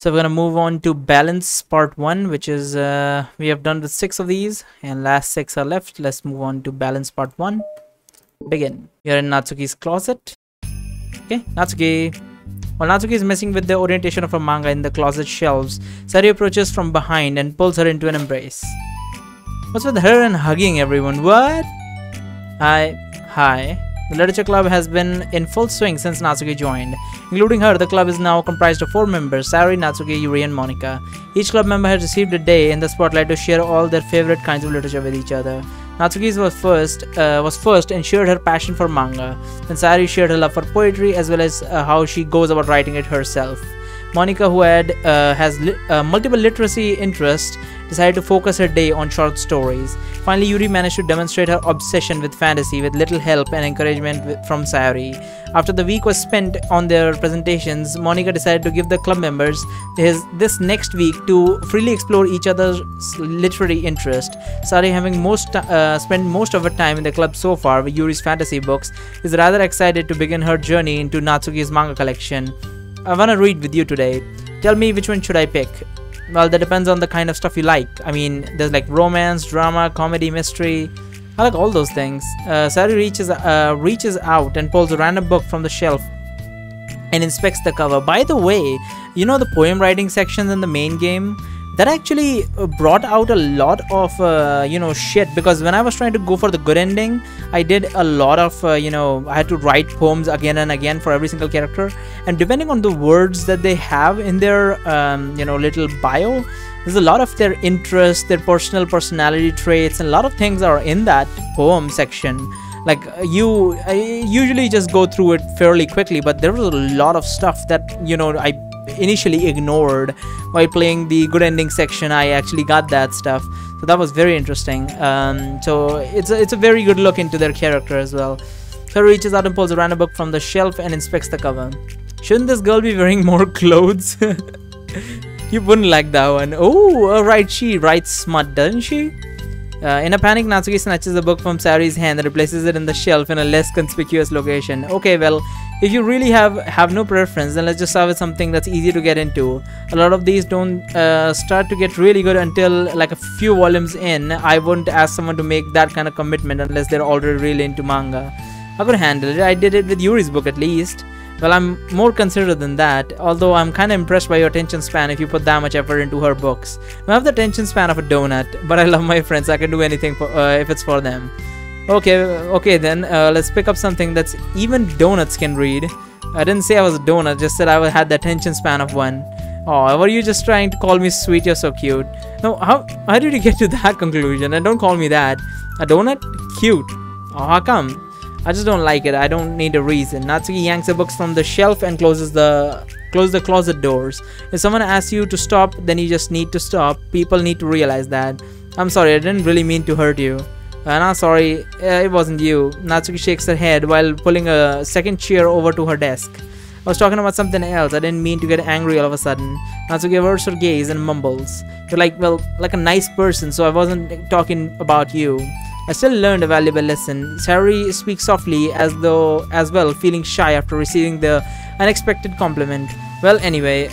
So we're gonna move on to balance part 1, which is we have done with 6 of these and last 6 are left. Let's move on to balance part 1. Begin. You're in Natsuki's closet. Okay, Natsuki. While Natsuki is messing with the orientation of her manga in the closet shelves, Sari approaches from behind and pulls her into an embrace. What's with her and hugging everyone? What? Hi. The literature club has been in full swing since Natsuki joined. Including her, the club is now comprised of 4 members: Sari, Natsuki, Yuri, and Monica. Each club member has received a day in the spotlight to share all their favorite kinds of literature with each other. Natsuki's was first and shared her passion for manga. Then Sari shared her love for poetry as well as how she goes about writing it herself. Monica, who has multiple literacy interests, decided to focus her day on short stories. Finally, Yuri managed to demonstrate her obsession with fantasy with little help and encouragement from Sayori. After the week was spent on their presentations, Monica decided to give the club members this next week to freely explore each other's literary interest. Sayori, having spent most of her time in the club so far with Yuri's fantasy books, is rather excited to begin her journey into Natsuki's manga collection. I wanna read with you today. Tell me, which one should I pick? Well, that depends on the kind of stuff you like. I mean, there's like romance, drama, comedy, mystery. I like all those things. Sari reaches out and pulls a random book from the shelf and inspects the cover. By the way, you know the poem writing sections in the main game? That actually brought out a lot of shit, because when I was trying to go for the good ending, I did a lot of I had to write poems again and again for every single character, and depending on the words that they have in their little bio, there's a lot of their interests, their personality traits, and a lot of things are in that poem section. Like I usually just go through it fairly quickly, but there was a lot of stuff that I initially ignored while playing the good ending section. I actually got that stuff, so that was very interesting. So it's a very good look into their character as well. Her reaches out and pulls a random book from the shelf and inspects the cover. Shouldn't this girl be wearing more clothes? You wouldn't like that one. Oh, right, she writes smut, doesn't she? In a panic, Natsuki snatches the book from Sari's hand and replaces it in the shelf in a less conspicuous location. Okay, well, if you really have no preference, then let's just start with something that's easy to get into. A lot of these don't start to get really good until like a few volumes in. I wouldn't ask someone to make that kind of commitment unless they're already really into manga. I could handle it. I did it with Yuri's book at least. Well, I'm more considerate than that, although I'm kind of impressed by your attention span if you put that much effort into her books. I have the attention span of a donut, but I love my friends. I can do anything if it's for them. Okay then, let's pick up something that's even donuts can read. I didn't say I was a donut, just said I had the attention span of one. Oh, were you just trying to call me sweet? You're so cute. No, how did you get to that conclusion? And don't call me that. A donut? Cute. Oh, how come? I just don't like it. I don't need a reason. Natsuki yanks the books from the shelf and closes the closet doors. If someone asks you to stop, then you just need to stop. People need to realize that. I'm sorry, I didn't really mean to hurt you. No, sorry, it wasn't you. Natsuki shakes her head while pulling a second chair over to her desk. I was talking about something else. I didn't mean to get angry all of a sudden. Natsuki averts her gaze and mumbles. You're like a nice person, so I wasn't talking about you. I still learned a valuable lesson. Sari speaks softly as well, feeling shy after receiving the unexpected compliment. Well, anyway,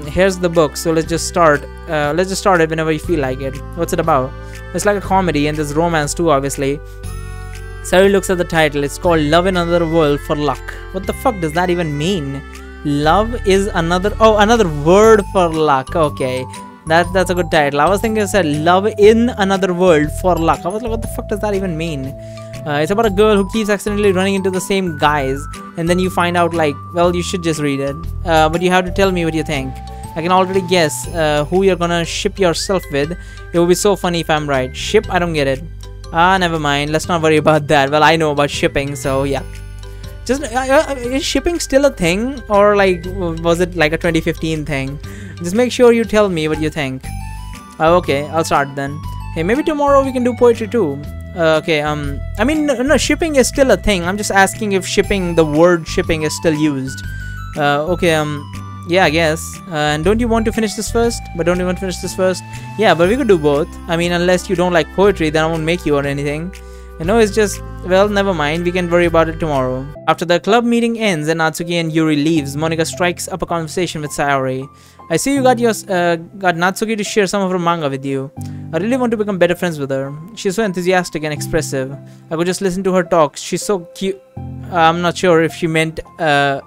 here's the book, so let's just start it whenever you feel like it. What's it about? It's like a comedy, and there's romance too, obviously. Sari looks at the title. It's called Love in Another World for Luck. What the fuck does that even mean? Love is another word for luck. Okay. That's a good title. I was thinking it said Love in Another World for Luck. I was like, what the fuck does that even mean? It's about a girl who keeps accidentally running into the same guys, and then you find out like, well, you should just read it. But you have to tell me what you think. I can already guess who you're gonna ship yourself with. It would be so funny if I'm right. Ship? I don't get it. Never mind. Let's not worry about that. Well, I know about shipping, so yeah. Just is shipping still a thing, or like was it like a 2015 thing? Just make sure you tell me what you think. Okay, I'll start then. Hey, maybe tomorrow we can do poetry too. Okay, I mean, no, shipping is still a thing. I'm just asking if the word shipping is still used. Okay, yeah, I guess. And don't you want to finish this first? Yeah, but we could do both. I mean, unless you don't like poetry, then I won't make you or anything. You know, it's just, well, never mind, we can worry about it tomorrow. After the club meeting ends and Natsuki and Yuri leaves, Monika strikes up a conversation with Sayori. I see you got Natsuki to share some of her manga with you. I really want to become better friends with her. She's so enthusiastic and expressive. I could just listen to her talk. She's so cute. I'm not sure if she meant I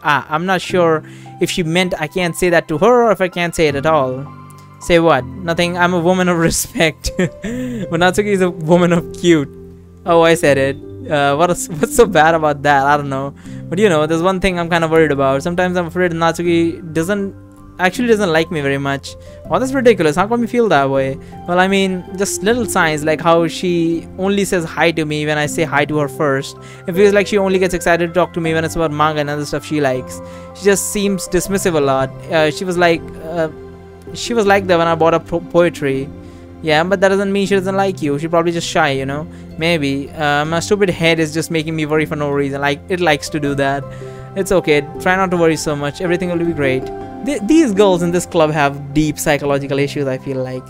can't say that to her or if I can't say it at all. Say what? Nothing. I'm a woman of respect. But Natsuki is a woman of cute. Oh, I said it. What's so bad about that? I don't know. But you know, there's one thing I'm kind of worried about. Sometimes I'm afraid Natsuki doesn't like me very much. Oh, that's ridiculous. How come you feel that way? Well, I mean, just little signs like how she only says hi to me when I say hi to her first. It feels like she only gets excited to talk to me when it's about manga and other stuff she likes. She just seems dismissive a lot. She was like that when I bought her poetry. Yeah, but that doesn't mean she doesn't like you. She's probably just shy, you know. Maybe. My stupid head is just making me worry for no reason. Like, it likes to do that. It's okay. Try not to worry so much. Everything will be great. These girls in this club have deep psychological issues, I feel like.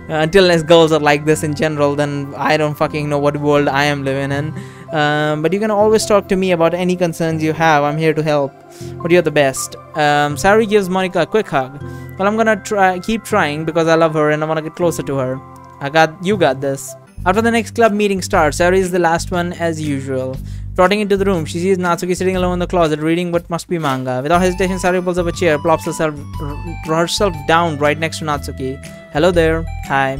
Until girls are like this in general, then I don't fucking know what world I am living in. But you can always talk to me about any concerns you have. I'm here to help. But you're the best. Sayori gives Monika a quick hug. Well, I'm gonna keep trying because I love her and I wanna get closer to her. You got this. After the next club meeting starts, Sayori is the last one as usual. Trotting into the room, she sees Natsuki sitting alone in the closet reading what must be manga. Without hesitation, Sayori pulls up a chair, plops herself down right next to Natsuki. Hello there. Hi.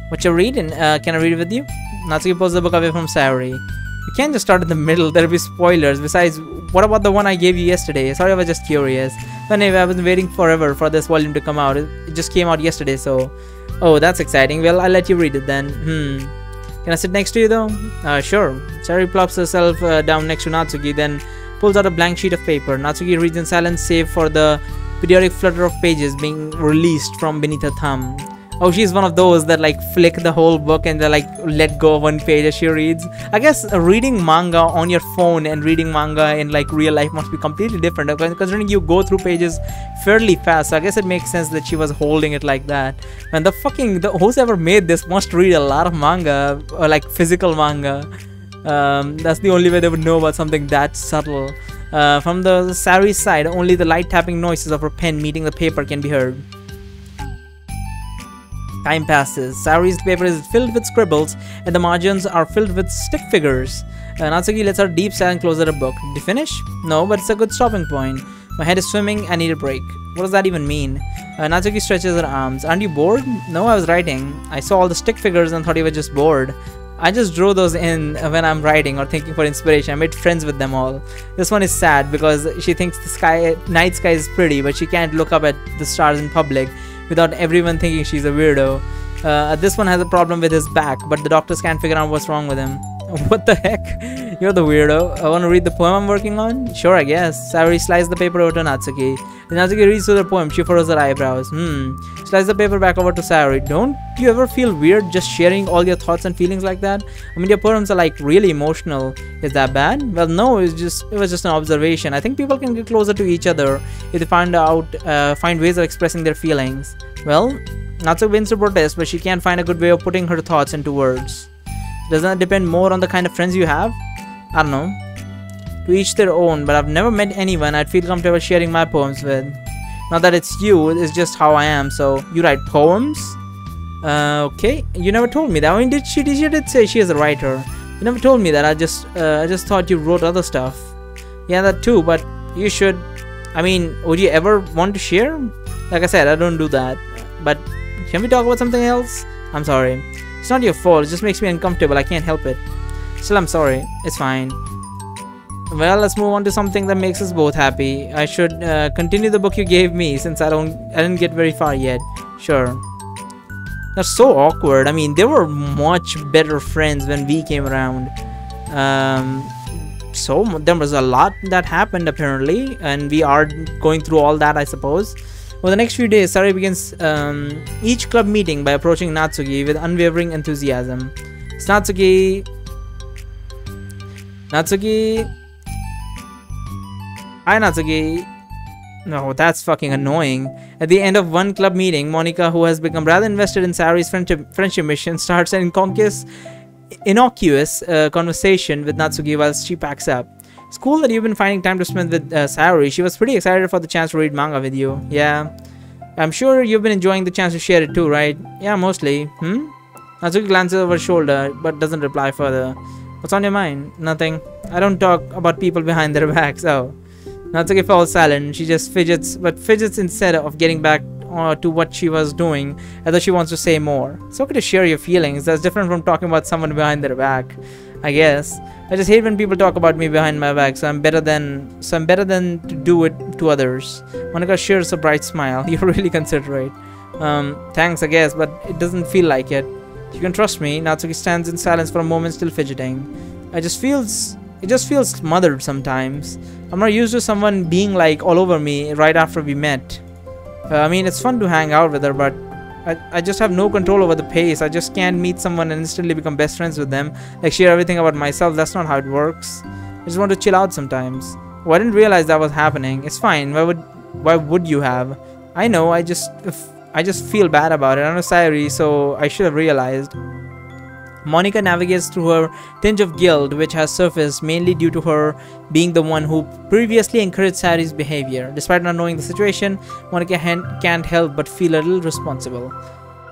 What you reading? Can I read it with you? Natsuki pulls the book away from Sayori. You can't just start in the middle, there'll be spoilers. Besides, what about the one I gave you yesterday? Sorry, I was just curious. But anyway, I've been waiting forever for this volume to come out. It just came out yesterday, so... Oh, that's exciting. Well, I'll let you read it then. Can I sit next to you though? Sure. Sayori plops herself down next to Natsuki, then pulls out a blank sheet of paper. Natsuki reads in silence save for the periodic flutter of pages being released from beneath her thumb. Oh, she's one of those that like flick the whole book and they like let go of one page as she reads. I guess reading manga on your phone and reading manga in like real life must be completely different, considering you go through pages fairly fast. So I guess it makes sense that she was holding it like that. And whoever made this must read a lot of manga, or like physical manga. That's the only way they would know about something that subtle. From the Sayori's side, only the light tapping noises of her pen meeting the paper can be heard. Time passes. Sayori's paper is filled with scribbles and the margins are filled with stick figures. Natsuki lets her deep sigh and closes her book. Did you finish? No, but it's a good stopping point. My head is swimming. I need a break. What does that even mean? Natsuki stretches her arms. Aren't you bored? No, I was writing. I saw all the stick figures and thought you were just bored. I just drew those in when I'm writing or thinking for inspiration. I made friends with them all. This one is sad because she thinks the night sky is pretty, but she can't look up at the stars in public without everyone thinking she's a weirdo. This one has a problem with his back, but the doctors can't figure out what's wrong with him. What the heck? You're the weirdo. I want to read the poem I'm working on? Sure, I guess. Sayori slices the paper over to Natsuki. When Natsuki reads through the poem, she furrows her eyebrows. Slices the paper back over to Sayori. Don't you ever feel weird just sharing all your thoughts and feelings like that? I mean, your poems are like really emotional. Is that bad? Well, no, it was just an observation. I think people can get closer to each other if they find ways of expressing their feelings. Well, Natsuki begins to protest, but she can't find a good way of putting her thoughts into words. Doesn't that depend more on the kind of friends you have? I don't know. To each their own, but I've never met anyone I'd feel comfortable sharing my poems with. Not that it's you, it's just how I am. So, you write poems? Okay. You never told me that. I mean, she did say she is a writer. You never told me that. I just thought you wrote other stuff. Yeah, that too, but you should. I mean, would you ever want to share? Like I said, I don't do that. But, can we talk about something else? I'm sorry. It's not your fault, it just makes me uncomfortable, I can't help it. Still, I'm sorry. It's fine. Well, let's move on to something that makes us both happy. I should continue the book you gave me since I didn't get very far yet. Sure. That's so awkward. I mean, they were much better friends when we came around. So there was a lot that happened apparently, and we are going through all that, I suppose. For the next few days, Sayori begins each club meeting by approaching Natsuki with unwavering enthusiasm. It's Natsuki. Natsuki. Hi, Natsuki. No, that's fucking annoying. At the end of one club meeting, Monika, who has become rather invested in Sayori's friendship mission, starts an innocuous conversation with Natsuki while she packs up. It's cool that you've been finding time to spend with Sayori. She was pretty excited for the chance to read manga with you. Yeah. I'm sure you've been enjoying the chance to share it too, right? Yeah, mostly. Natsuki glances over her shoulder, but doesn't reply further. What's on your mind? Nothing. I don't talk about people behind their backs. Oh. Natsuki falls silent. She just fidgets, but fidgets instead of getting back to what she was doing, as though she wants to say more. It's okay to share your feelings. That's different from talking about someone behind their back, I guess. I just hate when people talk about me behind my back, so I'm better than to do it to others. Monica shares a bright smile. You're really considerate. Thanks, I guess, but it doesn't feel like it. You can trust me. Natsuki stands in silence for a moment, still fidgeting. It just feels smothered sometimes. I'm not used to someone being like all over me right after we met. I mean, it's fun to hang out with her, but I just have no control over the pace. I just can't meet someone and instantly become best friends with them, like share everything about myself. That's not how it works. I just want to chill out sometimes. Oh, I didn't realize that was happening. It's fine. Why would you have? I know. I just feel bad about it. I know Sayori, so I should have realized. Monica navigates through her tinge of guilt, which has surfaced mainly due to her being the one who previously encouraged Sayori's behavior. Despite not knowing the situation, Monica can't help but feel a little responsible.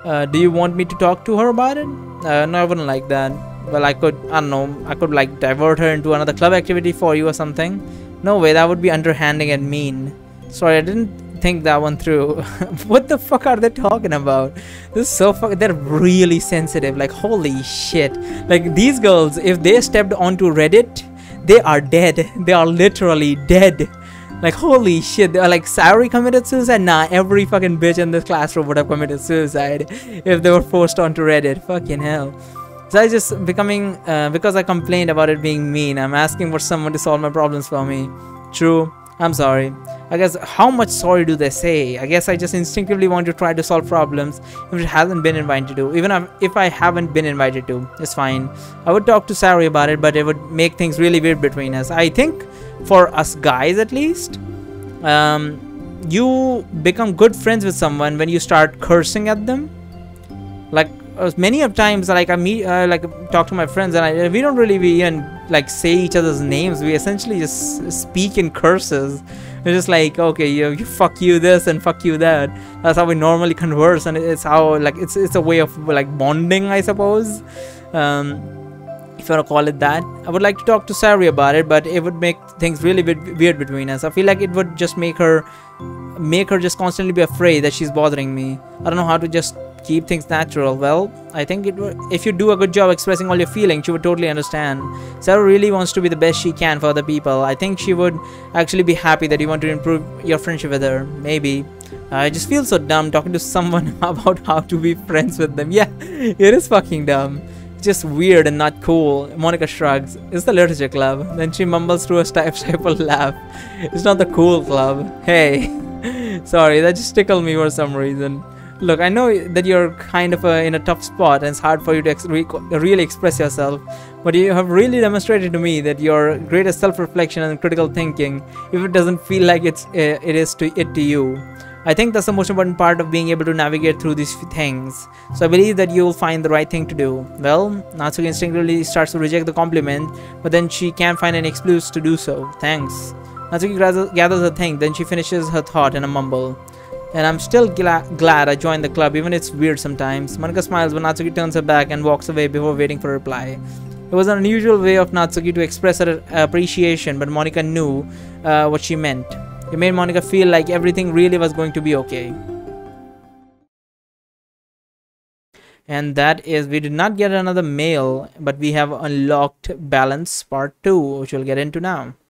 Do you want me to talk to her about it? No, I wouldn't like that. Well, I don't know, I could like divert her into another club activity for you or something. No way, that would be underhanding and mean. Sorry, I didn't think that one through. What the fuck are they talking about? This is so they're really sensitive. Like, holy shit. Like, these girls, if they stepped onto Reddit, they are dead. They are literally dead. Like, holy shit. They are like, Sayori committed suicide? Nah, every fucking bitch in this classroom would have committed suicide if they were forced onto Reddit. Fucking hell. So I just becoming because I complained about it being mean, I'm asking for someone to solve my problems for me. True. I'm sorry. I guess how much sorry do they say? I guess I just instinctively want to try to solve problems if it hasn't been invited to. Even if I haven't been invited to, it's fine. I would talk to Sayori about it, but it would make things really weird between us. I think for us guys at least, you become good friends with someone when you start cursing at them. Like many of times, like I meet, like talk to my friends, and we don't really even like say each other's names. We essentially just speak in curses. It's just like, okay, you fuck you this and fuck you that. That's how we normally converse, and it's how like it's a way of like bonding, I suppose. If you want to call it that. I would like to talk to Sayori about it, but it would make things really weird between us. I feel like it would just make her just constantly be afraid that she's bothering me. I don't know how to just keep things natural. Well, I think if you do a good job expressing all your feelings, she would totally understand. Sarah really wants to be the best she can for other people. I think she would actually be happy that you want to improve your friendship with her. Maybe. I just feel so dumb talking to someone about how to be friends with them. Yeah, it is fucking dumb. Just weird and not cool. Monica shrugs. It's the literature club. Then she mumbles through a stifled laugh. It's not the cool club. Hey. Sorry, that just tickled me for some reason. Look, I know that you're kind of in a tough spot and it's hard for you to really express yourself, but you have really demonstrated to me that your greatest self-reflection and critical thinking, if it doesn't feel like it is to you. I think that's the most important part of being able to navigate through these things. So I believe that you'll find the right thing to do. Well, Natsuki instinctively starts to reject the compliment, but then she can't find any excuse to do so. Thanks. Natsuki gathers her thing, then she finishes her thought in a mumble. And I'm still glad I joined the club, even it's weird sometimes. Monica smiles when Natsuki turns her back and walks away before waiting for a reply. It was an unusual way of Natsuki to express her appreciation, but Monica knew what she meant. It made Monica feel like everything really was going to be okay. And that is, we did not get another mail, but we have unlocked Balance Part 2, which we'll get into now.